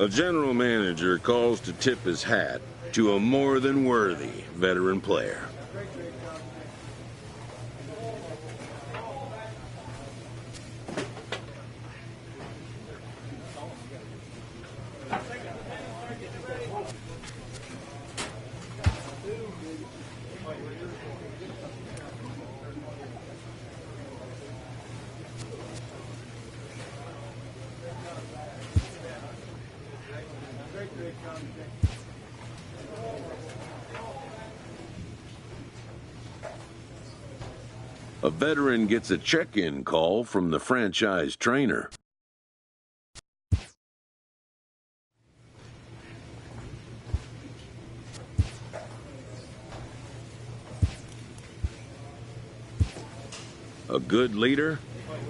A general manager calls to tip his hat to a more than worthy veteran player. A veteran gets a check-in call from the franchise trainer. A good leader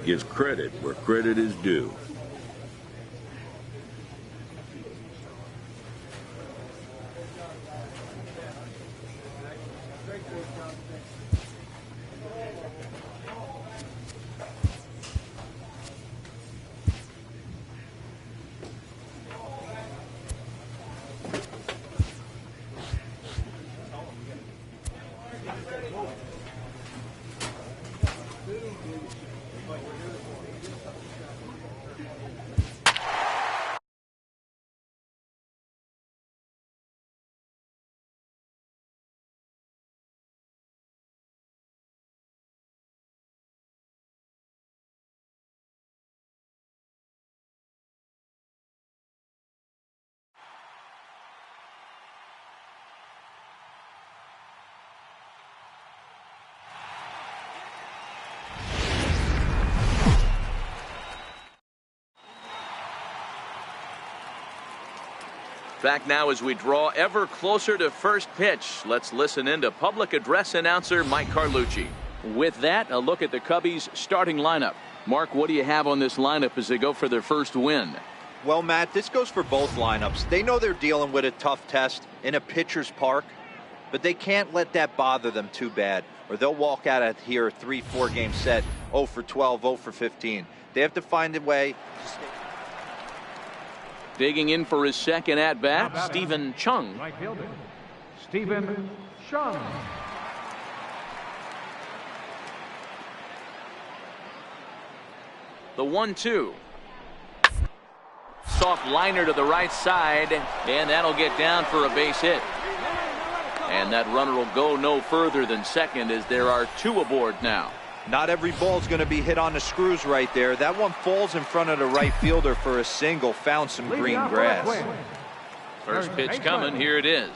gives credit where credit is due. Back now as we draw ever closer to first pitch. Let's listen in to public address announcer Mike Carlucci. With that, a look at the Cubbies starting lineup. Mark, what do you have on this lineup as they go for their first win? Well, Matt, this goes for both lineups. They know they're dealing with a tough test in a pitcher's park, but they can't let that bother them too bad, or they'll walk out of here a 3-4 game set, 0 for 12, 0 for 15. They have to find a way to stay. Digging in for his second at-bat, Stephen Chung. Right fielder, Stephen Chung. The 1-2. Soft liner to the right side, and that'll get down for a base hit. And that runner will go no further than second as there are two aboard now. Not every ball's going to be hit on the screws right there. That one falls in front of the right fielder for a single. Found some green grass. First pitch coming. Here it is.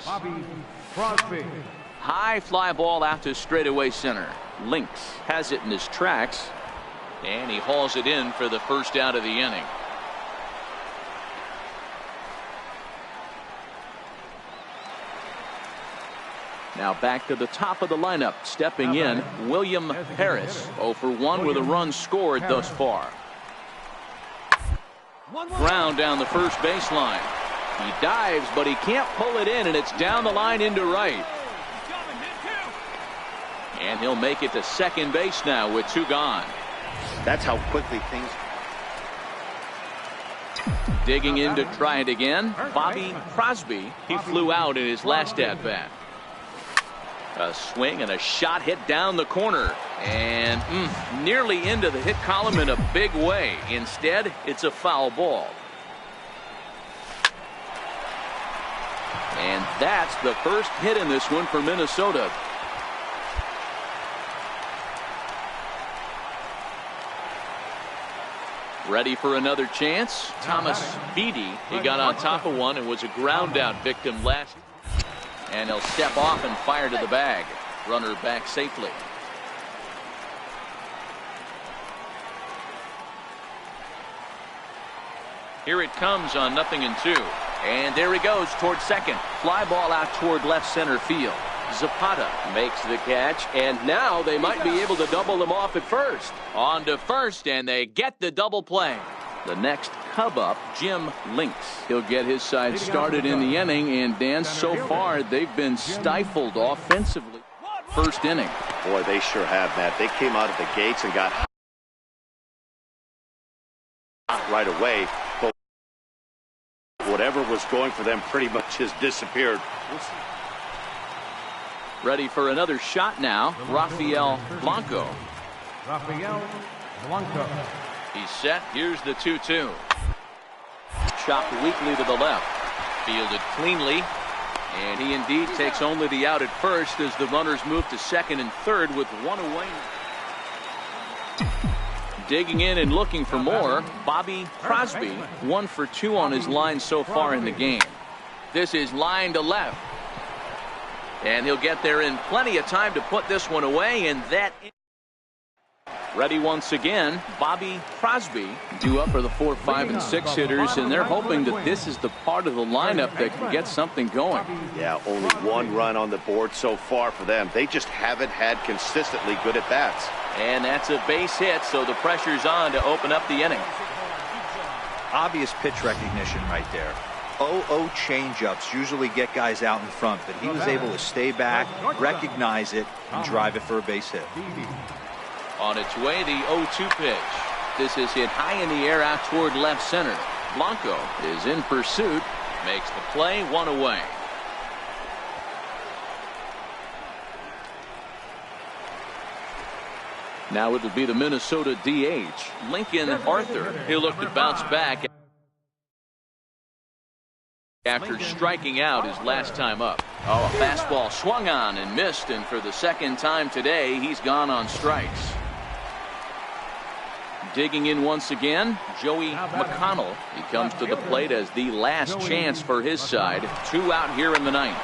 High fly ball out to straightaway center. Links has it in his tracks, and he hauls it in for the first out of the inning. Now back to the top of the lineup. Stepping in, William Harris. 0 for 1 with a run scored thus far. Ground down the first baseline. He dives, but he can't pull it in, and it's down the line into right. And he'll make it to second base now with 2 gone. That's how quickly things. Digging in to try it again, Bobby Crosby. He flew out in his last at-bat. A swing and a shot hit down the corner, and nearly into the hit column in a big way. Instead, it's a foul ball. And that's the first hit in this one for Minnesota. Ready for another chance. Thomas Beatty, he got on top of one and was a ground out victim last. And he'll step off and fire to the bag. Runner back safely. Here it comes on 0-2. And there he goes toward second. Fly ball out toward left center field. Zapata makes the catch, and now they might be able to double them off at first. On to first, and they get the double play. The next Cub up, Jim Links. He'll get his side started in the inning, and Dan, so far they've been stifled offensively. First inning. Boy, they sure have, Matt. They came out of the gates and got right away. But whatever was going for them pretty much has disappeared. We'll see. Ready for another shot now, Rafael Blanco. Rafael Blanco. He's set. Here's the 2-2. Chopped weakly to the left. Fielded cleanly. And he indeed takes only the out at first as the runners move to second and third with one away. Digging in and looking for more, Bobby Crosby, 1 for 2 on his line so far in the game. This is line to left. And he'll get there in plenty of time to put this one away, and that. Ready once again, Bobby Crosby due up for the 4, 5, and 6 hitters, and they're hoping that this is the part of the lineup that can get something going. Yeah, only 1 run on the board so far for them. They just haven't had consistently good at bats. And that's a base hit, so the pressure's on to open up the inning. Obvious pitch recognition right there. 0-0 changeups usually get guys out in front, but he was able to stay back, recognize it, and drive it for a base hit. On its way, the 0-2 pitch. This is hit high in the air out toward left center. Blanco is in pursuit, makes the play, 1 away. Now it'll be the Minnesota DH, Lincoln Arthur. He'll look to bounce back after striking out his last time up. Oh, a fastball swung on and missed, and for the second time today, he's gone on strikes. Digging in once again, Joey McConnell. He comes to the plate as the last chance for his side. 2 out here in the ninth.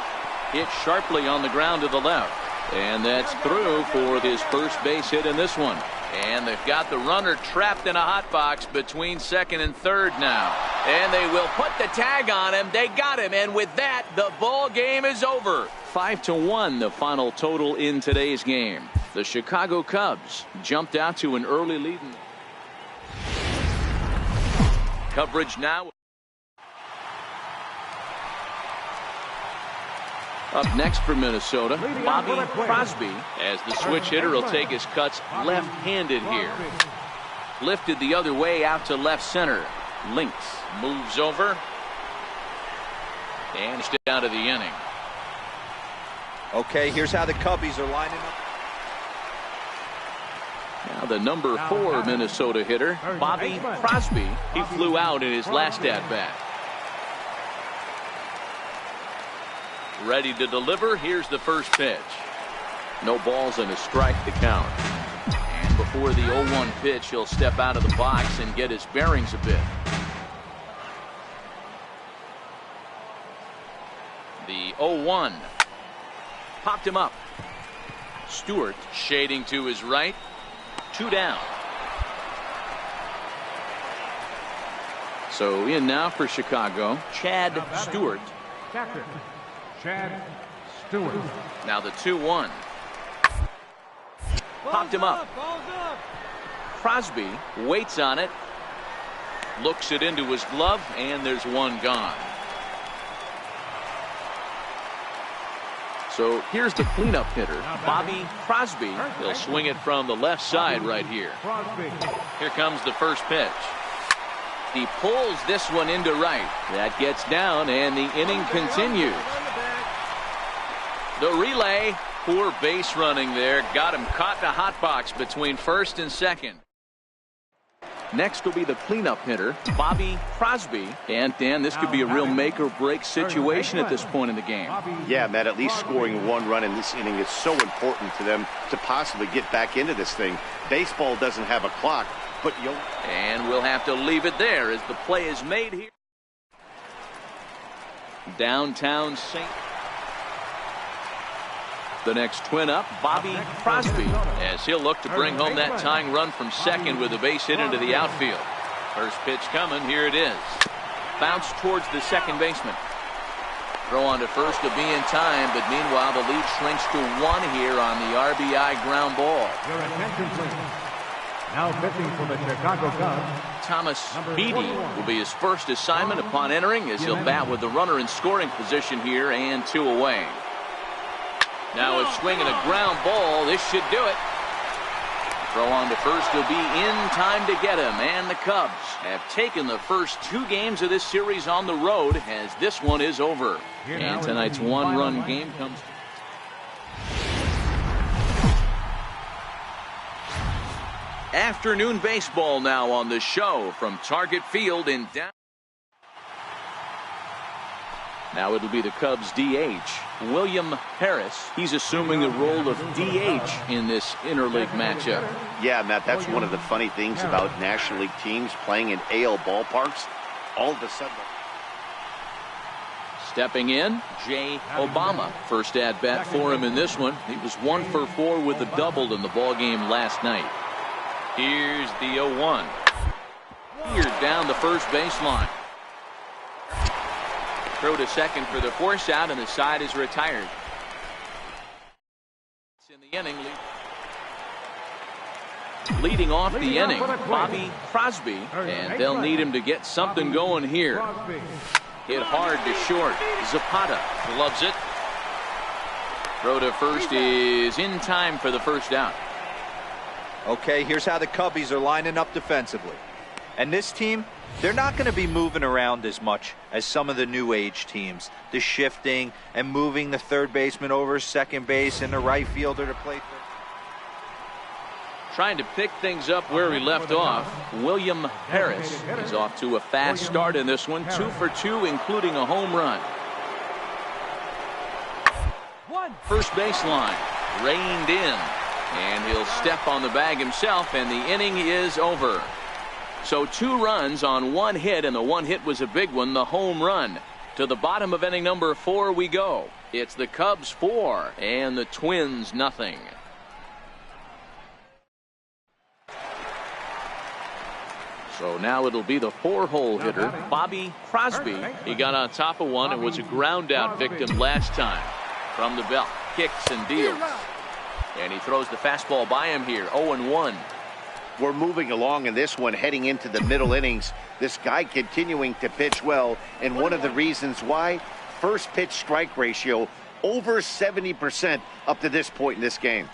Hit sharply on the ground to the left. And that's through for his first base hit in this one. And they've got the runner trapped in a hot box between second and third now. And they will put the tag on him. They got him. And with that, the ball game is over. 5-1 the final total in today's game. The Chicago Cubs jumped out to an early lead. Coverage now. Up next for Minnesota, Bobby Crosby, as the switch hitter will take his cuts left-handed here. Lifted the other way out to left center. Links moves over and down to the inning. Okay, here's how the Cubbies are lining up. Now the number 4 Minnesota hitter, Bobby Crosby. He flew out in his last at-bat. Ready to deliver. Here's the first pitch. No balls and a strike to count. And before the 0-1 pitch, he'll step out of the box and get his bearings a bit. The 0-1. Popped him up. Stewart shading to his right. 2 down. So in now for Chicago, Chad Stewart. Captain Chad Stewart. Now the 2-1. Popped him up. Crosby waits on it. Looks it into his glove, and there's one gone. So here's the cleanup hitter, Bobby Crosby. He'll swing it from the left side right here. Here comes the first pitch. He pulls this one into right. That gets down, and the inning continues. The relay, poor base running there, got him caught in a hot box between first and second. Next will be the cleanup hitter, Bobby Crosby. And Dan, this could be a real make or break situation at this point in the game. Yeah, Matt, at least scoring 1 run in this inning is so important to them to possibly get back into this thing. Baseball doesn't have a clock, but you'll. And we'll have to leave it there as the play is made here. Downtown St. The next twin up, Bobby Crosby, as he'll look to bring home that tying run from second with a base hit into the outfield. First pitch coming, here it is. Bounce towards the second baseman. Throw on to first to be in time, but meanwhile the lead shrinks to 1 here on the RBI ground ball. Your attention, please. Now pitching for the Chicago Cubs, Thomas Beatty will be his first assignment upon entering, as he'll bat with the runner in scoring position here and 2 away. Now a swing and a ground ball. This should do it. Throw on to first will be in time to get him. And the Cubs have taken the first 2 games of this series on the road as this one is over. And tonight's one-run game comes. Afternoon baseball now on the show from Target Field in down. Now it'll be the Cubs DH, William Harris. He's assuming the role of DH in this interleague matchup. Yeah, Matt, that's one of the funny things about National League teams playing in AL ballparks. All of a sudden. Stepping in, Jay Obama. First at bat for him in this one. He was 1 for 4 with a double in the ballgame last night. Here's the 0-1. Here down the first baseline. Throw to second for the force out, and the side is retired. It's in the inning. Leading off the inning, Bobby Crosby, and they'll need him to get something going here. Hit hard to short. Zapata gloves it. Throw to first is in time for the first out. Okay, here's how the Cubbies are lining up defensively. And this team, they're not going to be moving around as much as some of the new age teams. The shifting and moving the third baseman over second base and the right fielder to play third. Trying to pick things up where he left off. William Harris is off to a fast start in this one. 2 for 2, including a home run. First baseline reined in. And he'll step on the bag himself, and the inning is over. So 2 runs on 1 hit, and the 1 hit was a big one, the home run. To the bottom of inning number 4 we go. It's the Cubs 4 and the Twins nothing. So now it'll be the 4-hole hitter, Bobby Crosby. He got on top of one and was a ground out victim last time. From the belt, kicks and deals. And he throws the fastball by him here, 0-1. We're moving along in this one, heading into the middle innings. This guy continuing to pitch well, and one of the reasons why, first pitch strike ratio over 70% up to this point in this game.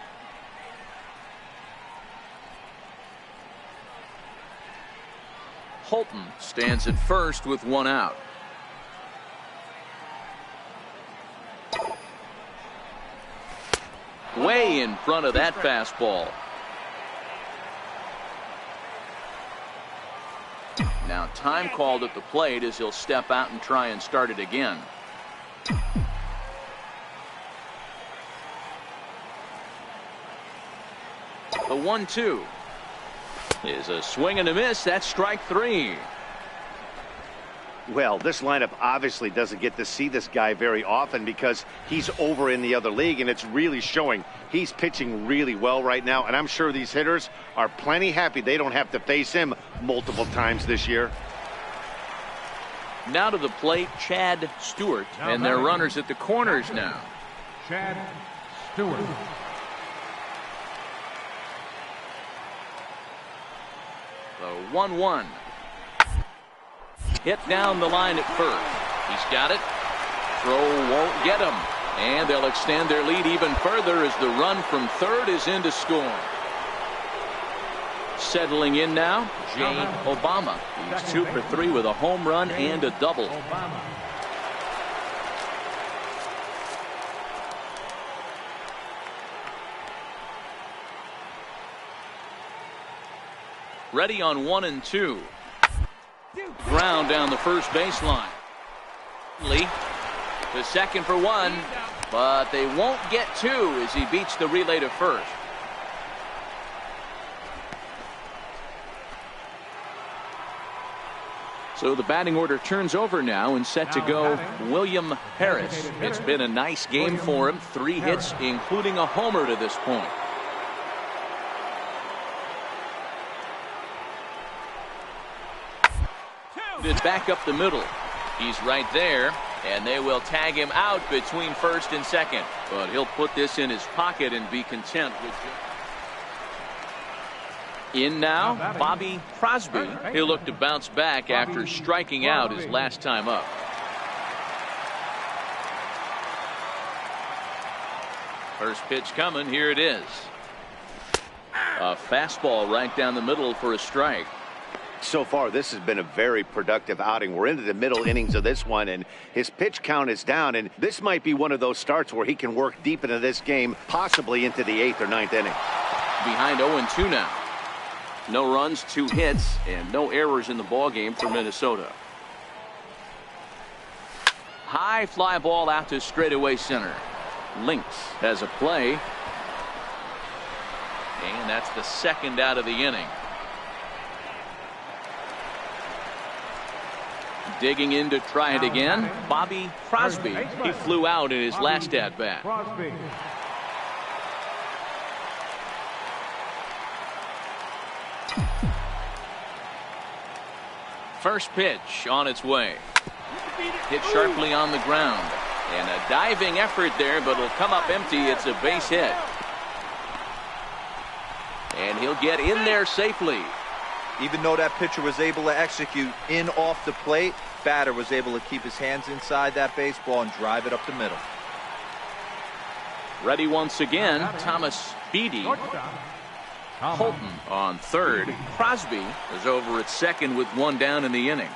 Holton stands at first with 1 out. Way in front of that fastball. Now time called at the plate as he'll step out and try and start it again. The 1-2 is a swing and a miss. That's strike 3. Well, this lineup obviously doesn't get to see this guy very often because he's over in the other league, and it's really showing. He's pitching really well right now, and I'm sure these hitters are plenty happy they don't have to face him multiple times this year. Now to the plate, Chad Stewart, and their runners at the corners now. Chad Stewart. The 1-1. Hit down the line at first. He's got it. Throw won't get him. And they'll extend their lead even further as the run from third is in to score. Settling in now, Jay Obama. He's 2 for 3 with a home run and a double. Ready on 1 and 2. Ground down the first baseline. Lee to second for 1, but they won't get 2 as he beats the relay to first. So the batting order turns over now and set to go William Harris. It's been a nice game for him. 3 hits, including a homer to this point. Back up the middle. He's right there, and they will tag him out between first and second. But he'll put this in his pocket and be content with it. In now, Bobby Crosby. He'll look to bounce back after striking out his last time up. First pitch coming. Here it is. A fastball right down the middle for a strike. So far, this has been a very productive outing. We're into the middle innings of this one, and his pitch count is down, and this might be one of those starts where he can work deep into this game, possibly into the 8th or 9th inning. Behind 0-2 now. No runs, 2 hits, and no errors in the ballgame for Minnesota. High fly ball out to straightaway center. Lynx has a play. And that's the second out of the inning. Digging in to try it again, Bobby Crosby. He flew out in his last at-bat. First pitch on its way. Hit sharply on the ground. And a diving effort there, but it'll come up empty. It's a base hit. And he'll get in there safely. Even though that pitcher was able to execute in off the plate, batter was able to keep his hands inside that baseball and drive it up the middle. Ready once again, Thomas Beatty. Holton on third. Crosby is over at second with 1 down in the inning.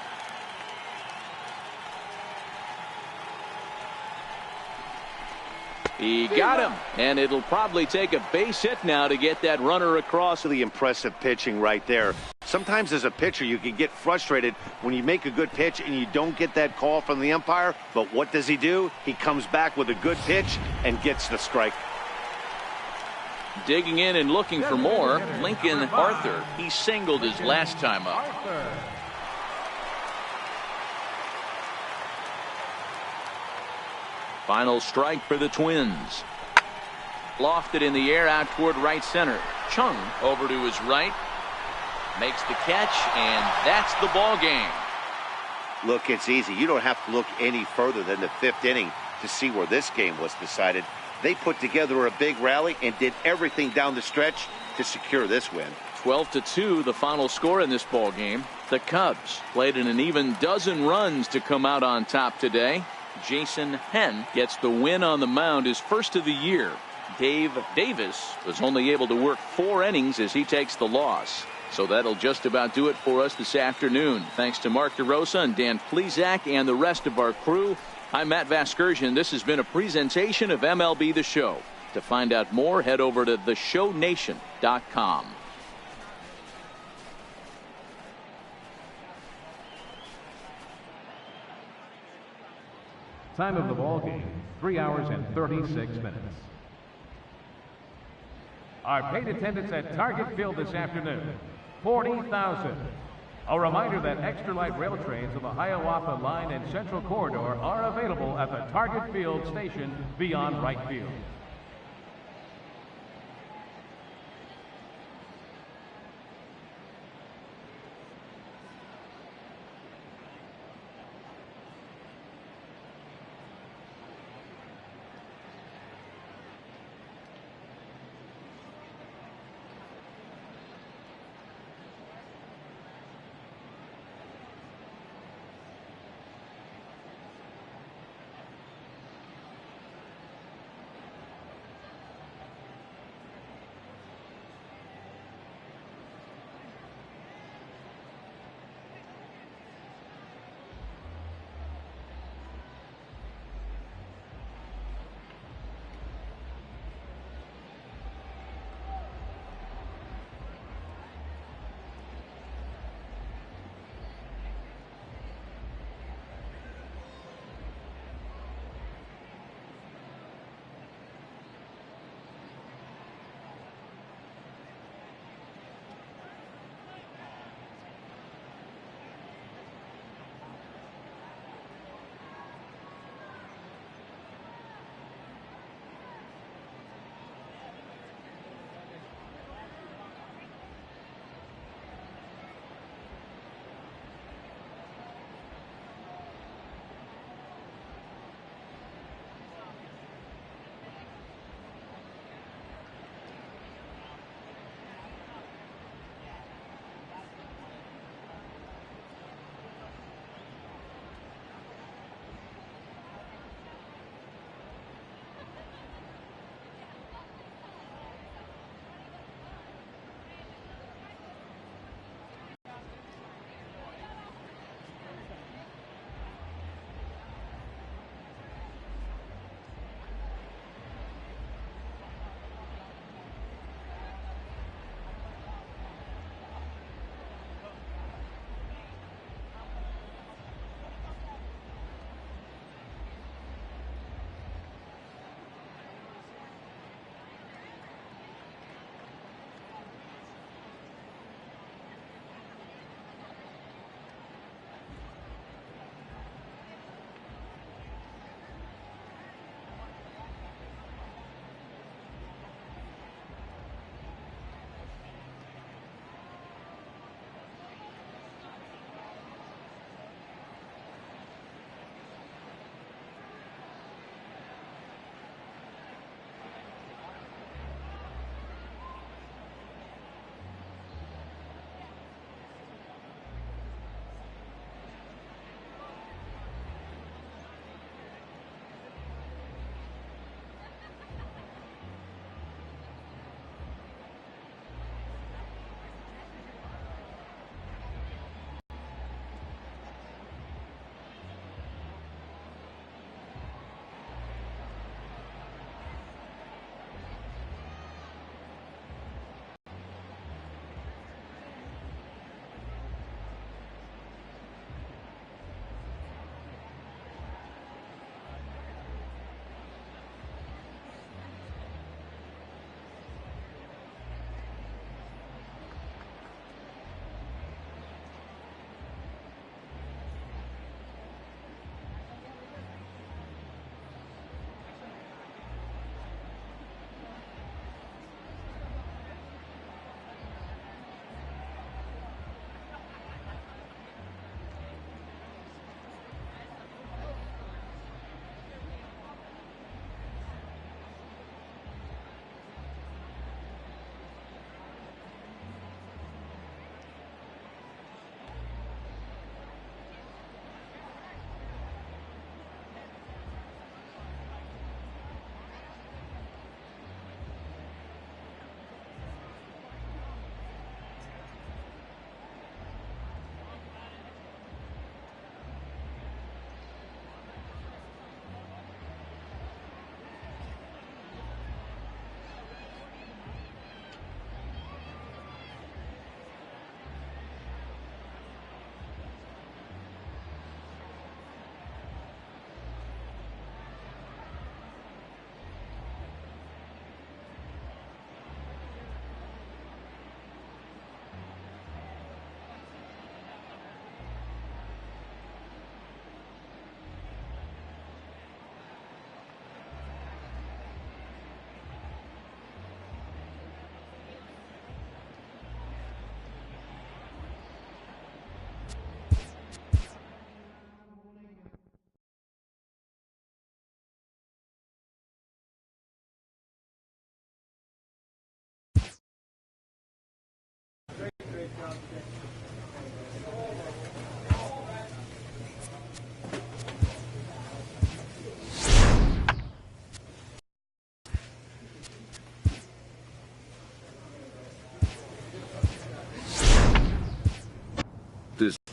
He got him, and it'll probably take a base hit now to get that runner across. Really impressive pitching right there. Sometimes as a pitcher, you can get frustrated when you make a good pitch and you don't get that call from the umpire. But what does he do? He comes back with a good pitch and gets the strike. Digging in and looking for more, Lincoln Arthur. He singled his last time up. Final strike for the Twins. Lofted in the air out toward right center. Chung over to his right. Makes the catch, and that's the ball game. Look, it's easy. You don't have to look any further than the 5th inning to see where this game was decided. They put together a big rally and did everything down the stretch to secure this win. 12-2 the final score in this ball game. The Cubs played in an even dozen runs to come out on top today. Jason Henn gets the win on the mound, his first of the year. Dave Davis was only able to work 4 innings as he takes the loss. So that'll just about do it for us this afternoon. Thanks to Mark DeRosa and Dan Plesac and the rest of our crew. I'm Matt Vasgersian. This has been a presentation of MLB The Show. To find out more, head over to theshownation.com. Time of the ball game, 3 hours and 36 minutes. Our paid attendance at Target Field this afternoon, 40,000. A reminder that extra light rail trains of the Hiawatha Line and Central Corridor are available at the Target Field station beyond right field.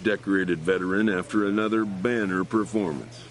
decorated veteran after another banner performance.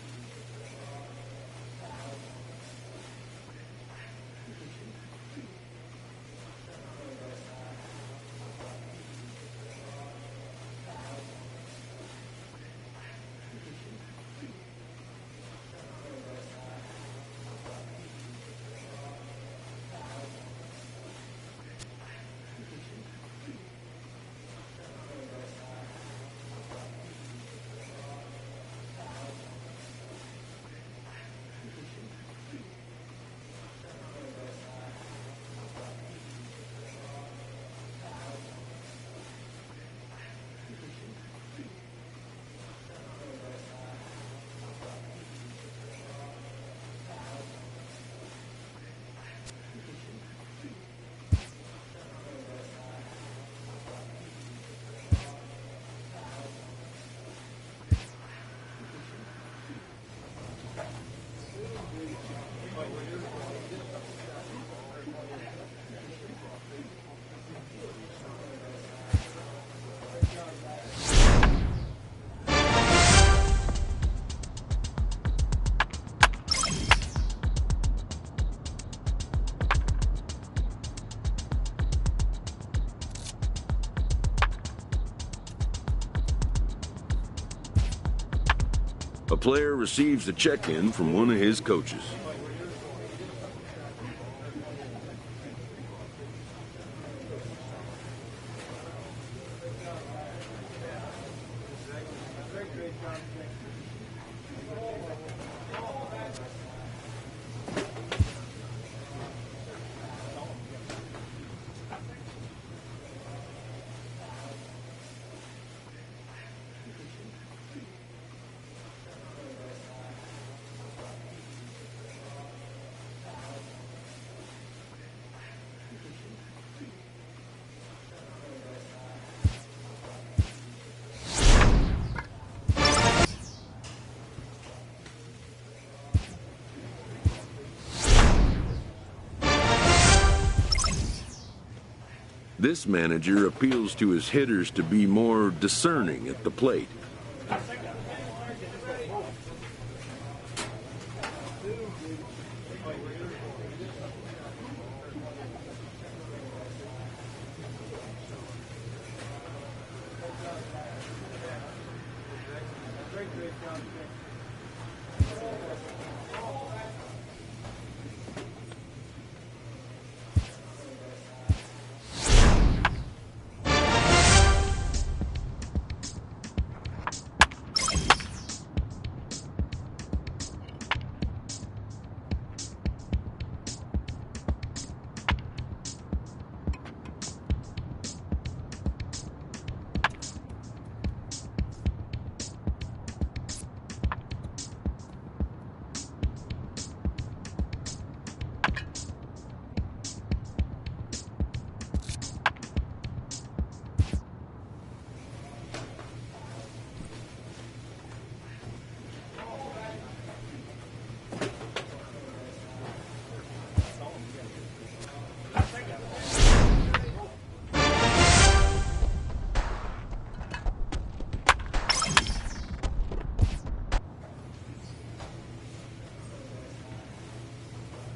A player receives a check-in from one of his coaches. This manager appeals to his hitters to be more discerning at the plate.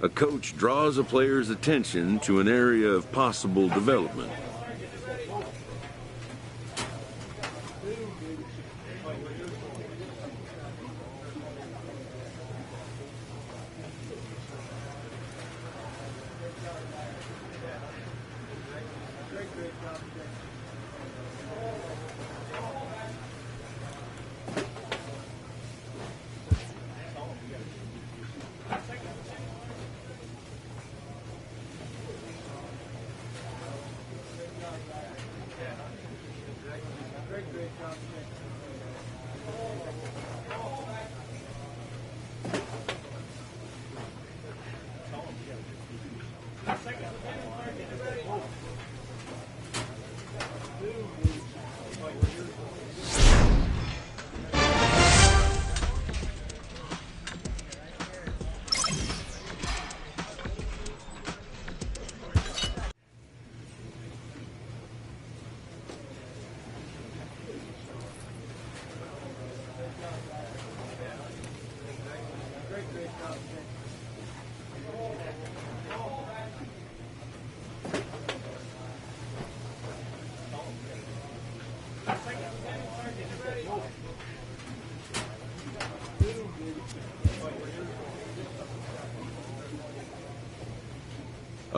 A coach draws a player's attention to an area of possible development.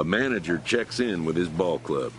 A manager checks in with his ball club.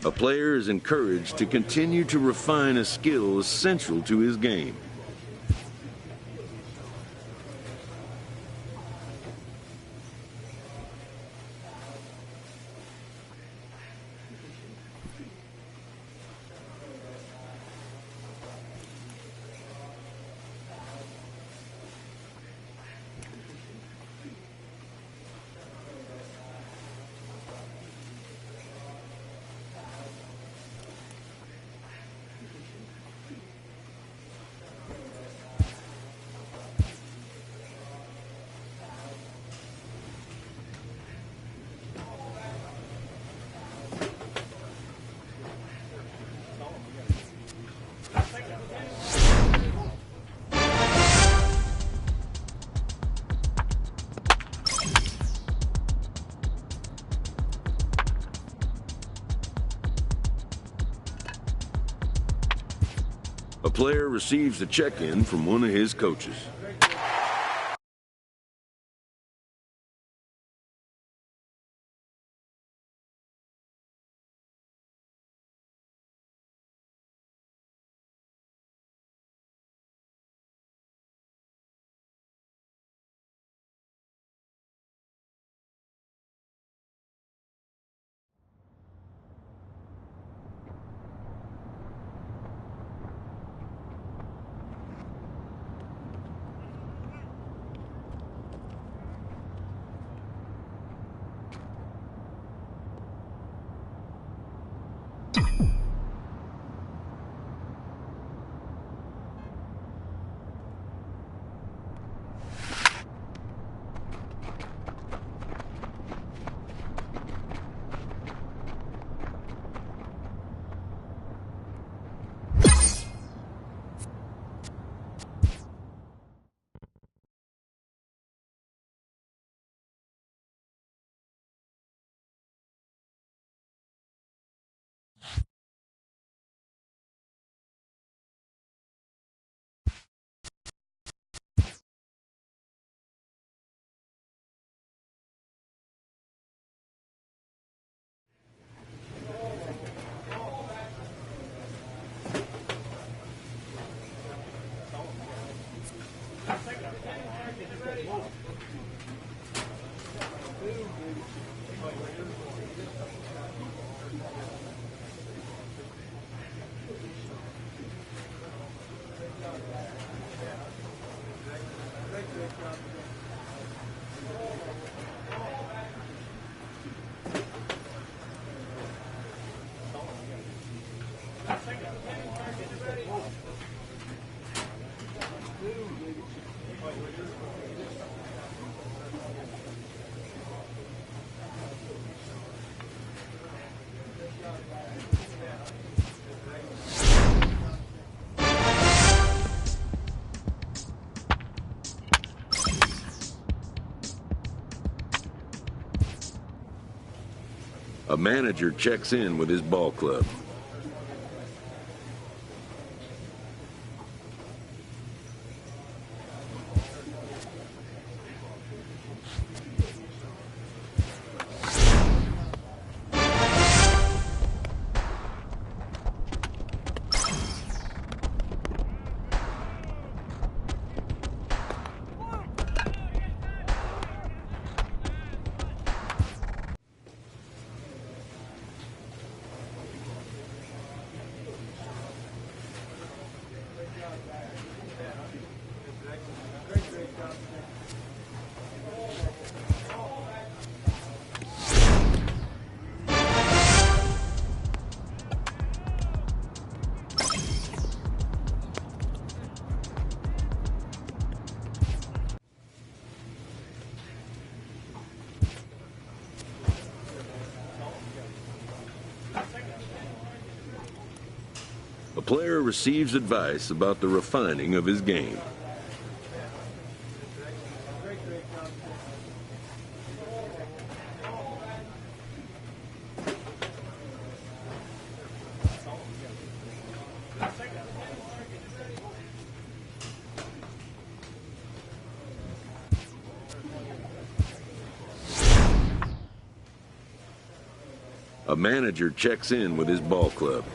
A player is encouraged to continue to refine a skill essential to his game. A player receives a check-in from one of his coaches. manager checks in with his ball club. A player receives advice about the refining of his game. A manager checks in with his ball club.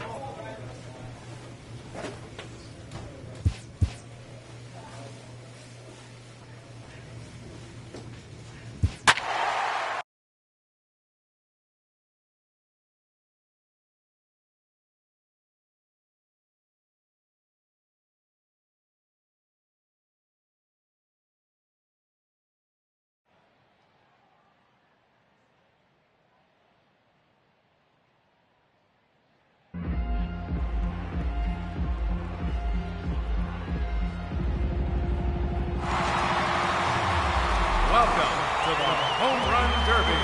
Welcome to the Home Run Derby.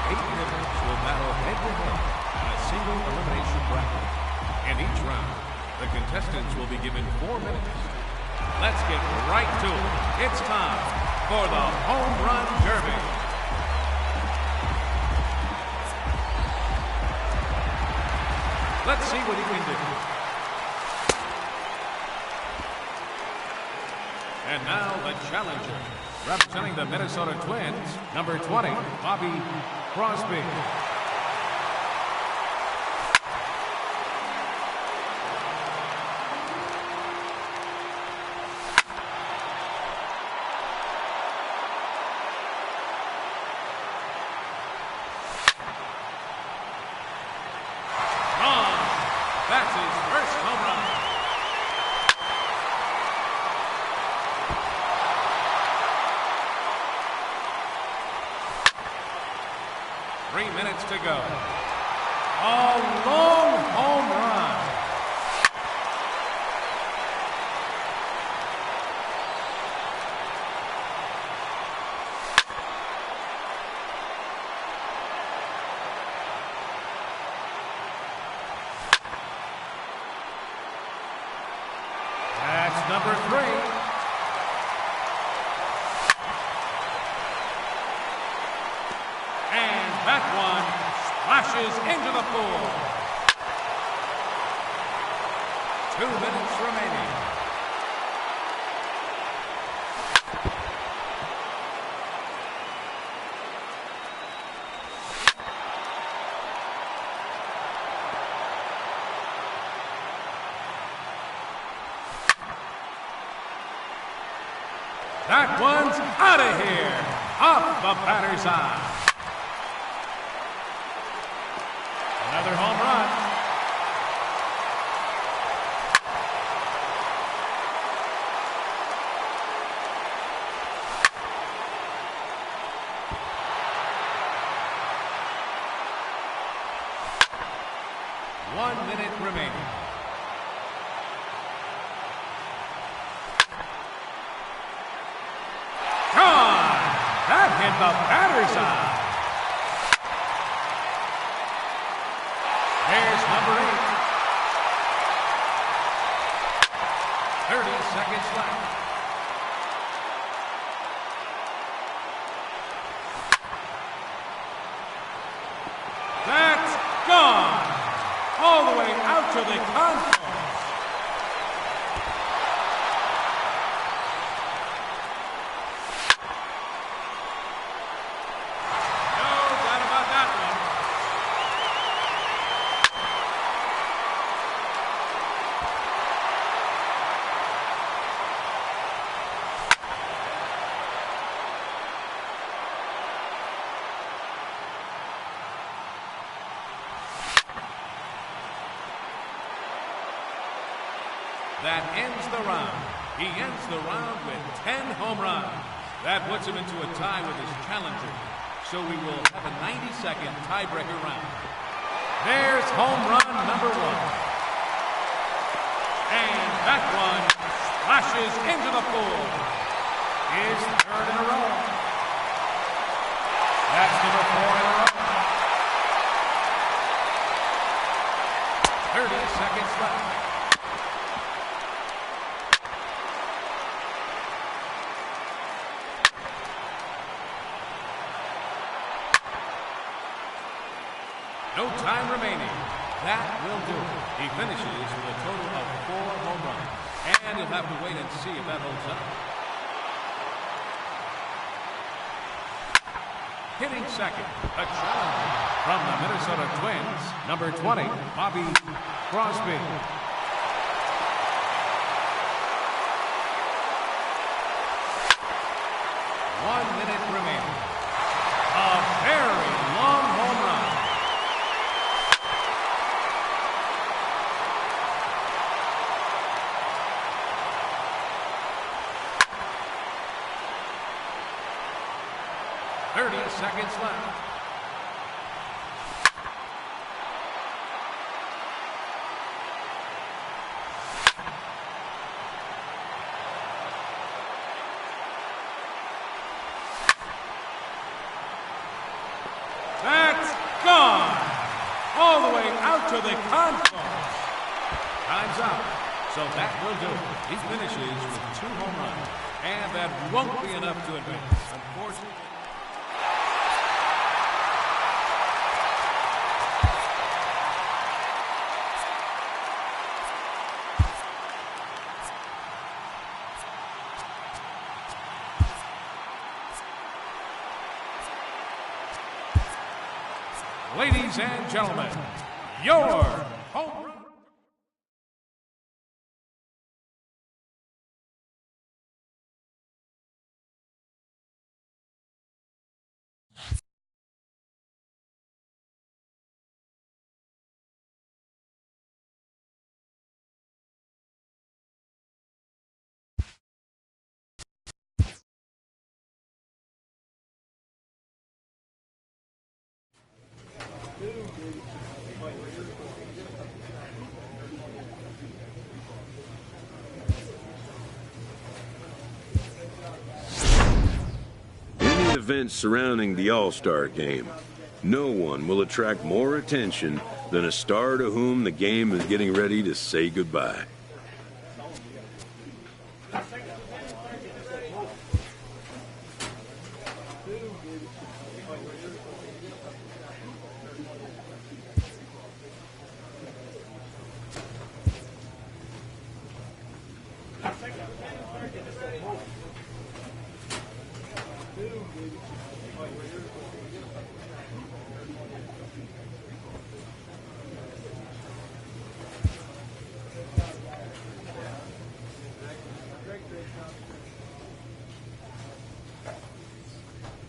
8 hitters will battle head-to-head in a single elimination bracket. In each round, the contestants will be given 4 minutes. Let's get right to it. It's time for the Home Run Derby. Let's see what he can do. And now the challenger, representing the Minnesota Twins, number 20, Bobby Crosby. That's his first home run. Three minutes to go. A long home run. That's number 3. And that one splashes into the pool. 2 minutes remaining. That one's out of here, off the batter's eye. Another home run. One minute remaining. That hit the batter's eye. There's number 8. 30 seconds left. That ends the round. He ends the round with 10 home runs. That puts him into a tie with his challenger. So we will have a 90-second tiebreaker round. There's home run number 1. And that one flashes into the pool. His third in a row. That's number 4 in a row. 30 seconds left. No time remaining. That will do it. He finishes with a total of 4 home runs. And you'll have to wait and see if that holds up. Hitting second, a challenger from the Minnesota Twins, number 20, Bobby Crosby. 1 minute remaining. A very long home run. Seconds left. That's gone. All the way out to the concourse. Time's up. So that will do it. He finishes with 2 home runs. And that won't be enough to advance. Unfortunately. Ladies and gentlemen, your home run. Events surrounding the All-Star game. No one will attract more attention than a star to whom the game is getting ready to say goodbye.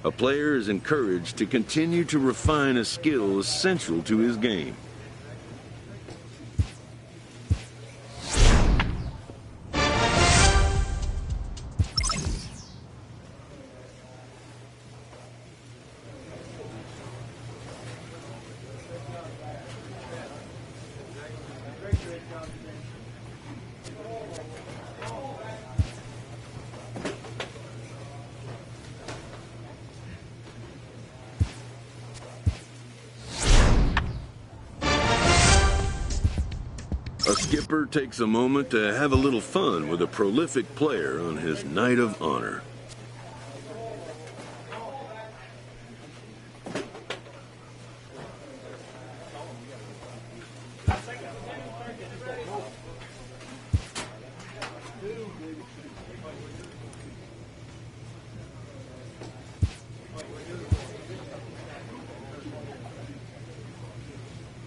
A player is encouraged to continue to refine a skill essential to his game. A skipper takes a moment to have a little fun with a prolific player on his night of honor.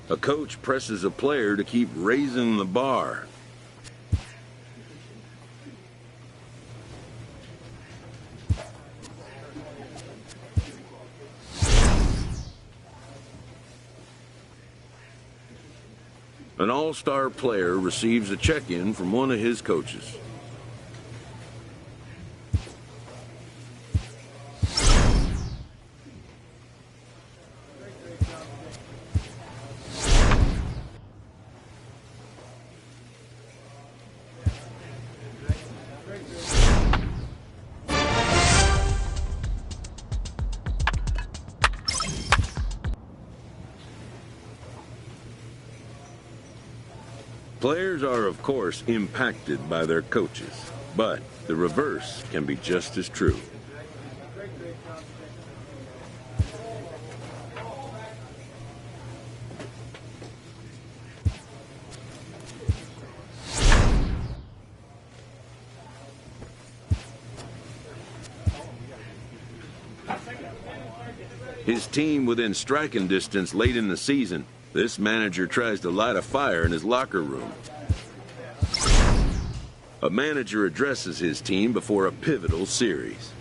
A coach presses a player to keep raising the bar. An all-star player receives a check-in from one of his coaches. Players are, of course, impacted by their coaches, but the reverse can be just as true. His team within striking distance late in the season. This manager tries to light a fire in his locker room. A manager addresses his team before a pivotal series.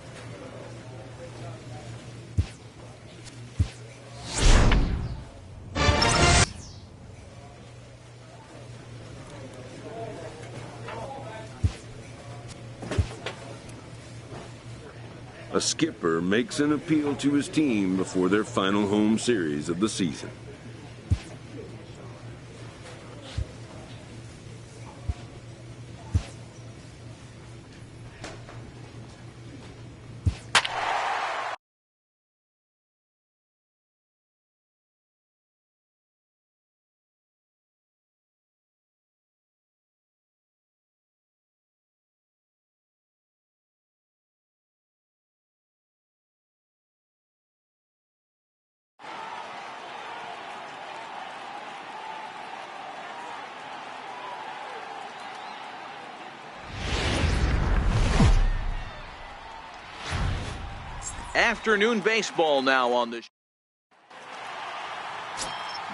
A skipper makes an appeal to his team before their final home series of the season. Afternoon baseball now on the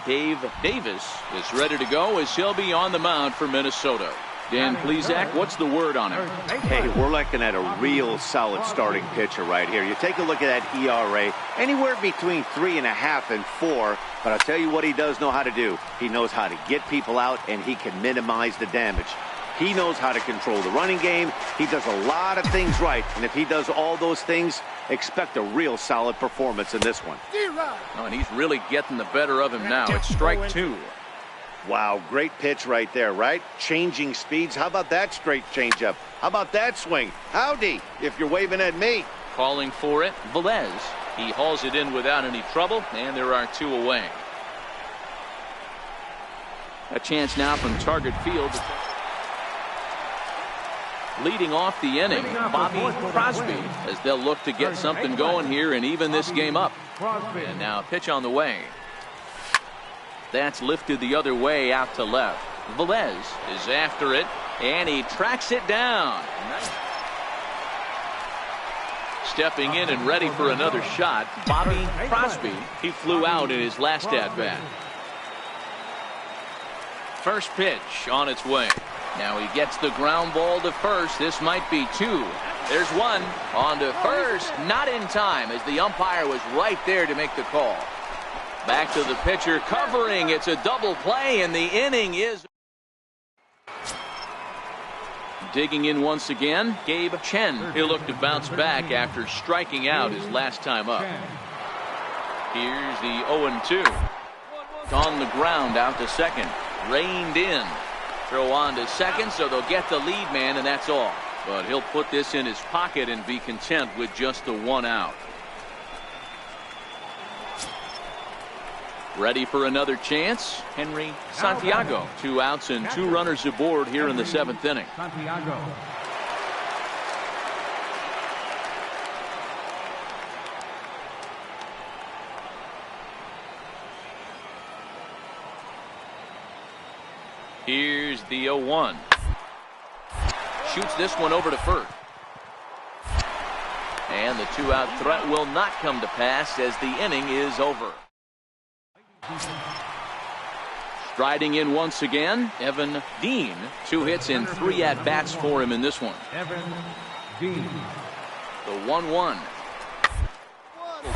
Dave Davis is ready to go as he'll be on the mound for Minnesota. Dan Plesac, what's the word on him? Hey, we're looking at a real solid starting pitcher right here. You take a look at that ERA, anywhere between 3.5 and 4. But I'll tell you what he does know how to do. He knows how to get people out, and he can minimize the damage. He knows how to control the running game. He does a lot of things right. And if he does all those things, expect a real solid performance in this one. Oh, and he's really getting the better of him now. It's strike 2. Wow, great pitch right there, right? Changing speeds. How about that straight changeup? How about that swing? Howdy, if you're waving at me. Calling for it, Velez. He hauls it in without any trouble, and there are 2 away. A chance now from target field. Leading off the inning, Bobby Crosby, as they'll look to get something going here and even this game up. And now a pitch on the way. That's lifted the other way out to left. Velez is after it, and he tracks it down. Stepping in and ready for another shot, Bobby Crosby. He flew out in his last at-bat. First pitch on its way. Now he gets the ground ball to first. This might be 2. There's 1 on to first. Not in time, as the umpire was right there to make the call. Back to the pitcher covering. It's a double play, and the inning is. Digging in once again, Gabe Chen. He'll look to bounce back after striking out his last time up. Here's the 0-2. On the ground out to second. Reined in. Throw on to second, so they'll get the lead man, and that's all. But he'll put this in his pocket and be content with just the 1 out. Ready for another chance, Henry Santiago. 2 outs and 2 runners aboard here in the 7th inning. Santiago. Here's the 0-1. Shoots this one over to first. And the 2-out threat will not come to pass as the inning is over. Striding in once again, Evan Dean. 2 hits and 3 at-bats for him in this one. Evan Dean. The 1-1.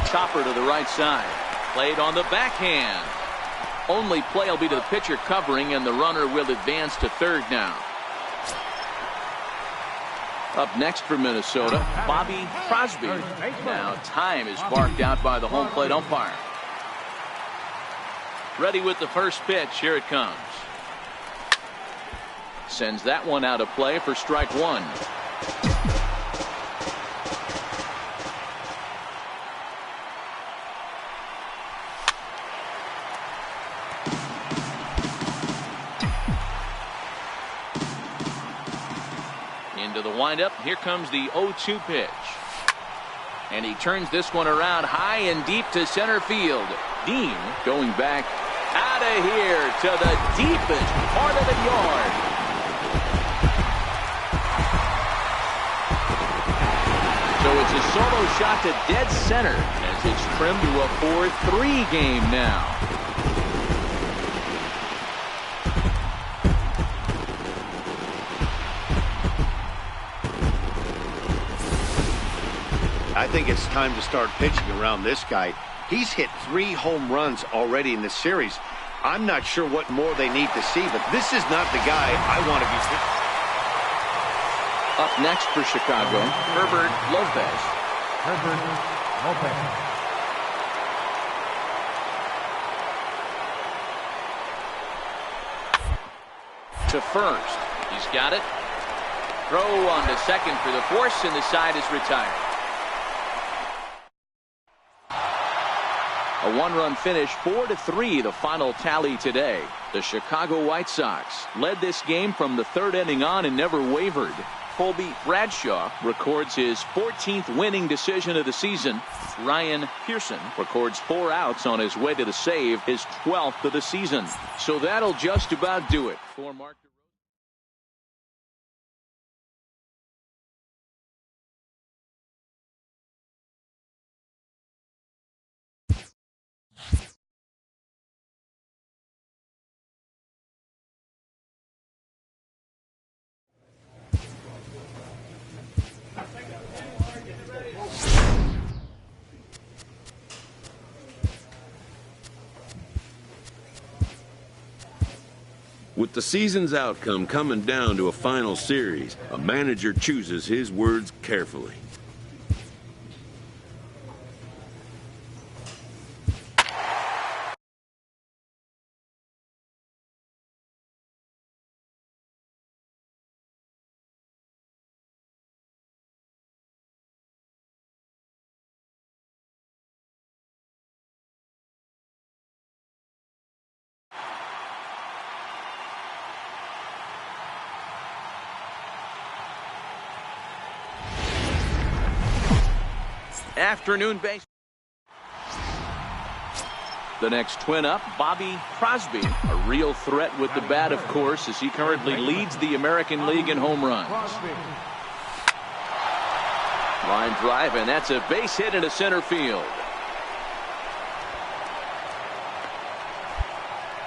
Chopper to the right side. Played on the backhand. Only play will be to the pitcher covering, and the runner will advance to third now. Up next for Minnesota, Bobby Crosby. Now time is marked out by the home plate umpire. Ready with the first pitch. Here it comes. Sends that one out of play for strike one. Into the windup. Here comes the 0-2 pitch. And he turns this one around high and deep to center field. Dean going back out of here to the deepest part of the yard. So it's a solo shot to dead center as it's trimmed to a 4-3 game now. I think it's time to start pitching around this guy. He's hit 3 home runs already in this series. I'm not sure what more they need to see, but this is not the guy I want to be pitching. Up next for Chicago, Herbert Lopez. Herbert Lopez. To first. He's got it. Throw on to second for the force, and the side is retired. A one-run finish, 4-3, the final tally today. The Chicago White Sox led this game from the third inning on and never wavered. Colby Bradshaw records his 14th winning decision of the season. Ryan Pearson records 4 outs on his way to the save, his 12th of the season. So that'll just about do it for Mark. With the season's outcome coming down to a final series, a manager chooses his words carefully. Afternoon base. The next twin up, Bobby Crosby, a real threat with the bat, of course, as he currently leads the American League in home runs. Line drive, and that's a base hit into center field.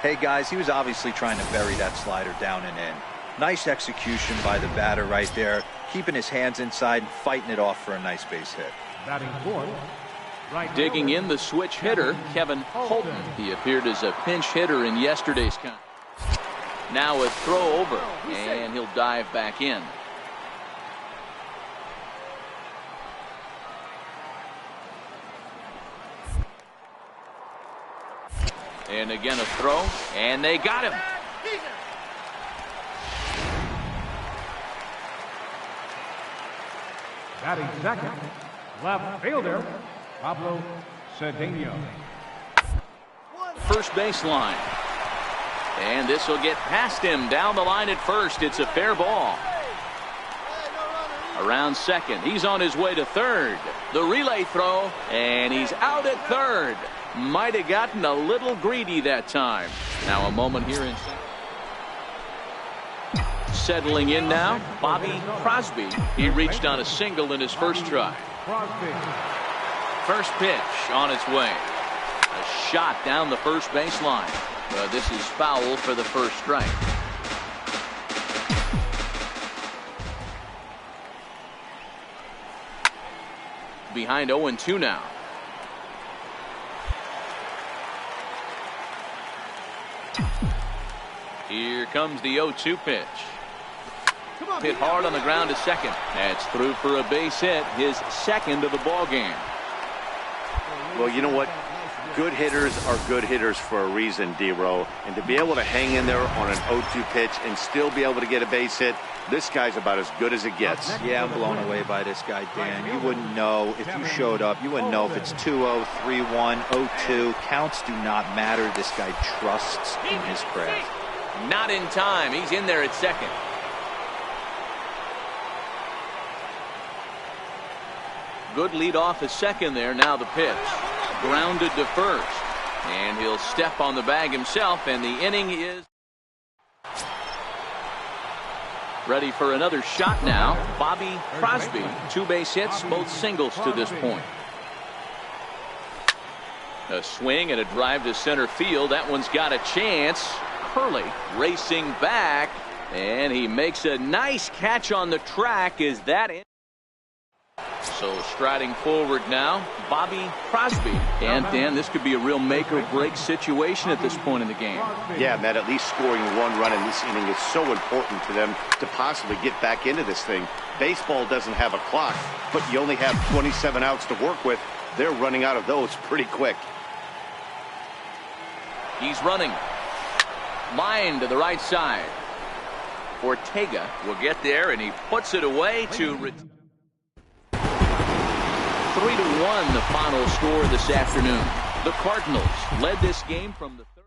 Hey guys, he was obviously trying to bury that slider down and in. Nice execution by the batter right there, keeping his hands inside and fighting it off for a nice base hit. Batting fourth, right Digging in the switch hitter, Kevin Holton. He appeared as a pinch hitter in yesterday's contest. Now a throw over, and he'll dive back in. And again a throw, and they got him. Batting second, left fielder, Pablo Cedeno. First baseline. And this will get past him down the line at first. It's a fair ball. Around second. He's on his way to third. The relay throw, and he's out at third. Might have gotten a little greedy that time. Now a moment here in settling in now, Bobby Crosby. He reached on a single in his first try. First pitch on its way. A shot down the first baseline. This is foul for the first strike. Behind 0-2 now. Here comes the 0-2 pitch. Hit hard on the ground to second. That's through for a base hit, his second of the ball game. Well, you know what? Good hitters are good hitters for a reason, D-Row. And to be able to hang in there on an 0-2 pitch and still be able to get a base hit, this guy's about as good as it gets. Yeah, I'm blown away by this guy, Dan. You wouldn't know if you showed up. You wouldn't know if it's 2-0, 3-1, 0-2. Counts do not matter. This guy trusts in his craft. Not in time. He's in there at second. Good lead off at second there. Now the pitch. Grounded to first. And he'll step on the bag himself, and the inning is ready for another shot now. Bobby Crosby, 2 base hits, both singles to this point. A swing and a drive to center field. That one's got a chance. Curley racing back, and he makes a nice catch on the track. Is that in? So striding forward now, Bobby Crosby. And Dan, this could be a real make or break situation at this point in the game. Yeah, Matt, at least scoring 1 run in this inning is so important to them to possibly get back into this thing. Baseball doesn't have a clock, but you only have 27 outs to work with. They're running out of those pretty quick. He's running. Line to the right side. Ortega will get there, and he puts it away to 3-1 the final score this afternoon. The Cardinals led this game from the third.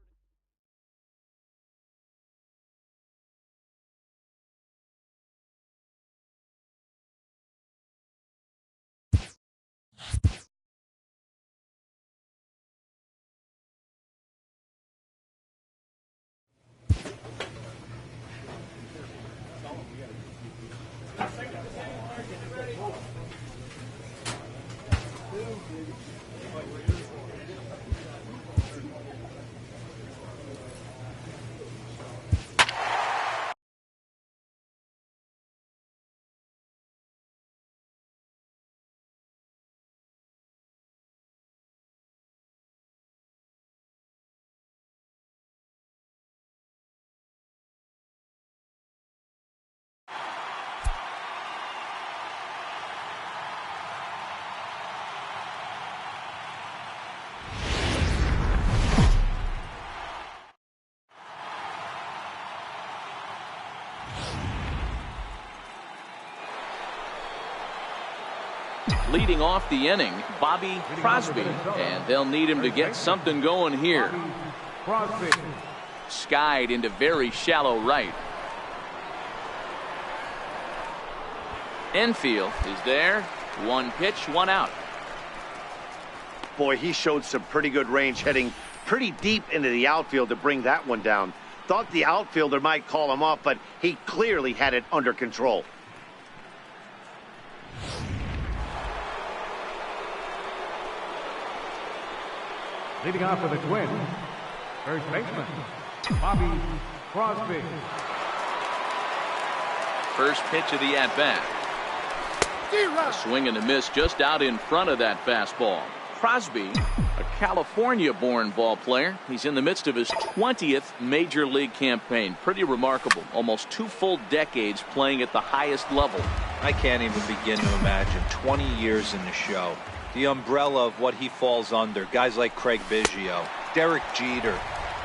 Leading off the inning, Bobby Crosby, and they'll need him to get something going here. Skied into very shallow right. Infield is there. 1 pitch, 1 out. Boy, he showed some pretty good range, heading pretty deep into the outfield to bring that one down. Thought the outfielder might call him off, but he clearly had it under control. Leading off for the Twins, first baseman, Bobby Crosby. First pitch of the at-bat. A swing and a miss just out in front of that fastball. Crosby, a California-born ball player. He's in the midst of his 20th major league campaign. Pretty remarkable. Almost 2 full decades playing at the highest level. I can't even begin to imagine 20 years in the show. The umbrella of what he falls under. Guys like Craig Biggio, Derek Jeter,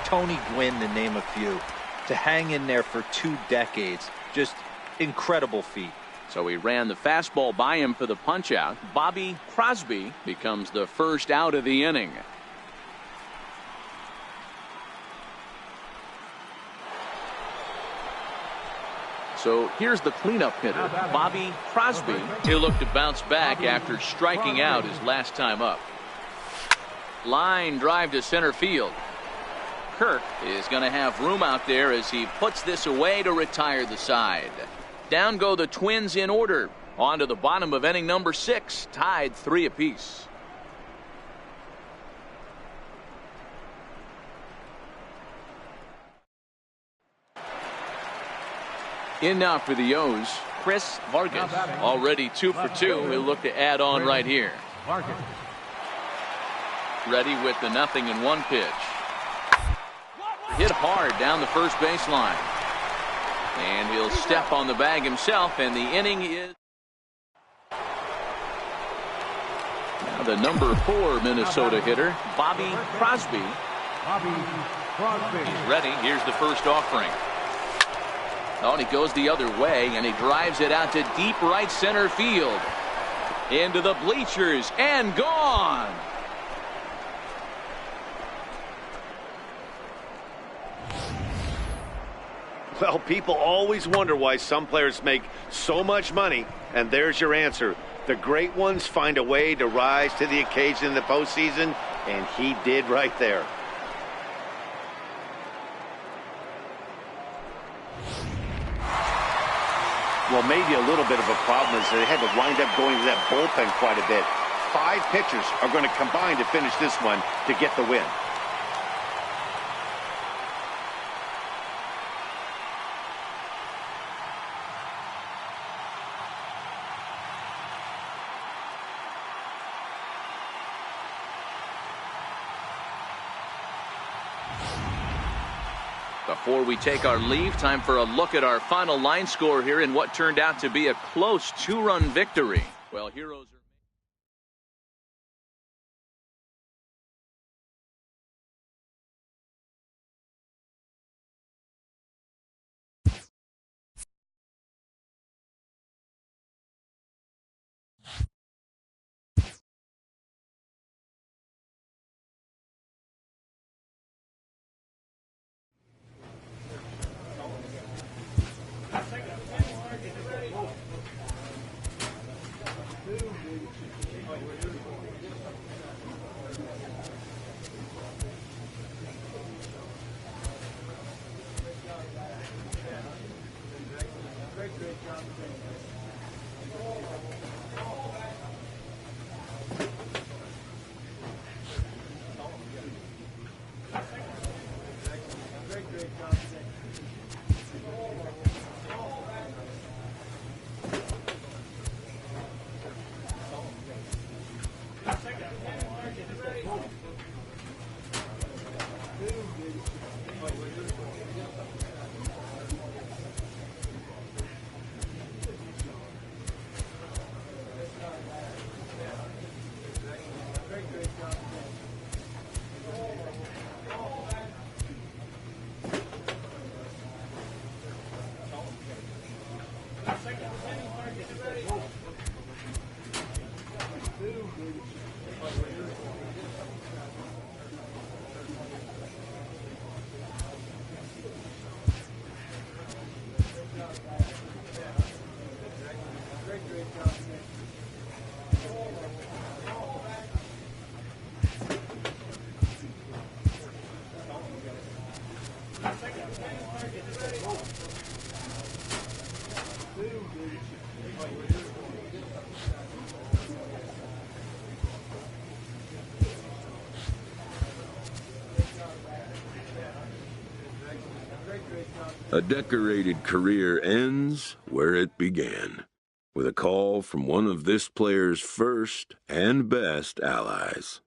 Tony Gwynn, to name a few. To hang in there for 2 decades. Just incredible feat. So he ran the fastball by him for the punch-out. Bobby Crosby becomes the first out of the inning. So here's the cleanup hitter, Bobby Crosby. He'll look to bounce back after striking out his last time up. Line drive to center field. Kirk is going to have room out there as he puts this away to retire the side. Down go the Twins in order. On to the bottom of inning number 6, tied 3 apiece. In now for the O's, Chris Vargas. Already 2 for 2. He'll look to add on right here. Ready with the 0-1 pitch. Hit hard down the first baseline. And he'll step on the bag himself, and the inning is... Now the number 4 Minnesota hitter, Bobby Crosby. He's ready. Here's the first offering. Oh, and he goes the other way, and he drives it out to deep right center field. Into the bleachers, and gone. Well, people always wonder why some players make so much money, and there's your answer. The great ones find a way to rise to the occasion in the postseason, and he did right there. Well, maybe a little bit of a problem is they had to wind up going to that bullpen quite a bit. 5 pitchers are going to combine to finish this one to get the win. Before we take our leave, time for a look at our final line score here in what turned out to be a close 2-run victory. Well, heroes are... A decorated career ends where it began, with a call from one of this player's first and best allies.